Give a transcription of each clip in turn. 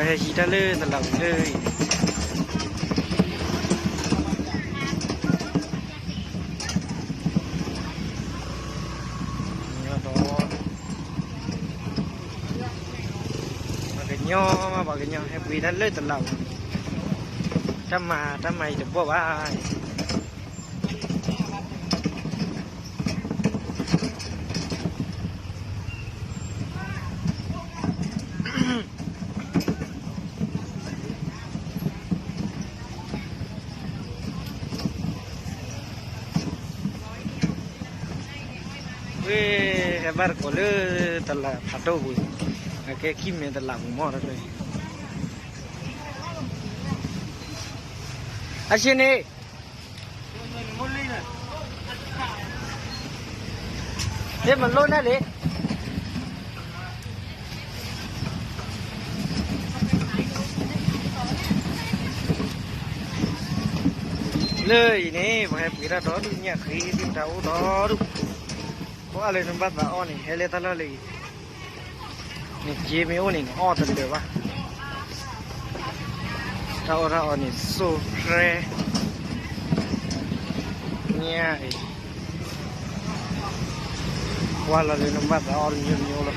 ไปขี่ทะเลตลอดเลยย่อมาบอกกันย่อให้ปีนั้นเลยตลอดทำไมถึงบอกว่าเว้ยบาร์โคเลยตลาดพัทโต้บุยแค่ขี้เมียตลาดหม้อเลยอาชีพนี้เดี๋ยวมันล้นนะเด็กเลยนี่มาให้ปีละดอดูเนี่ยขี้ที่เท้าดอดูเพราะอะไรนั่นบ้าบ้าอ้อนี่เฮเลตาเลยนี่เจมี่อ้อนี่อ้อตันเดียววะเรานี่สูเรเนี่ยว่าเราเลยนั่นบ้าบ้าอ้อนี่ยืนอยู่เลย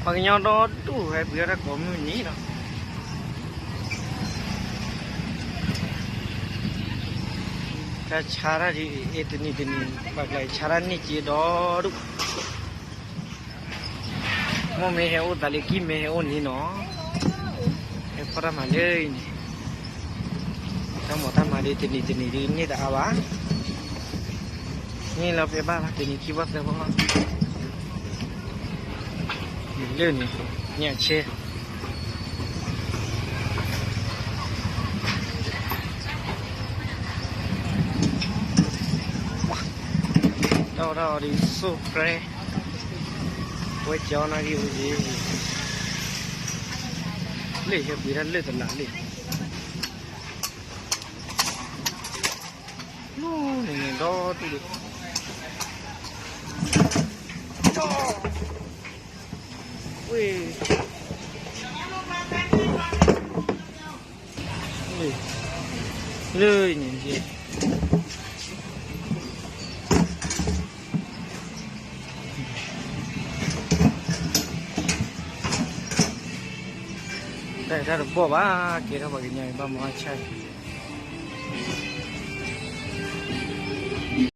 บางอย่างดอดูให้ปีละก็ไม่มีเนาะถ้าชาระที่เอตนี่บางอย่างชาระนี่จีดอดูมองไม่เห็นอุตส่าห์กินไม่เห็นนี่เนาะไอ้พระมาเลยนี่ทั้งหมดทั้งมาดีตนี่นี่แต่เอาวะนี่เราไปบ้านตนี่คิดว่าจะว่าเรื่องนี้เนี่ยเช่เราดิสุกเลยไว้เจ้าหน้าที่ผู้ดีเลี้ยงปีนั้นเลี้ยงตลาดเลยนู่นนี่รอตัวดิเว้ยเลยนี่สิได้ถ้าเราบอกว่าเกี่ยวกับอย่างไรบ้างไม่ใช่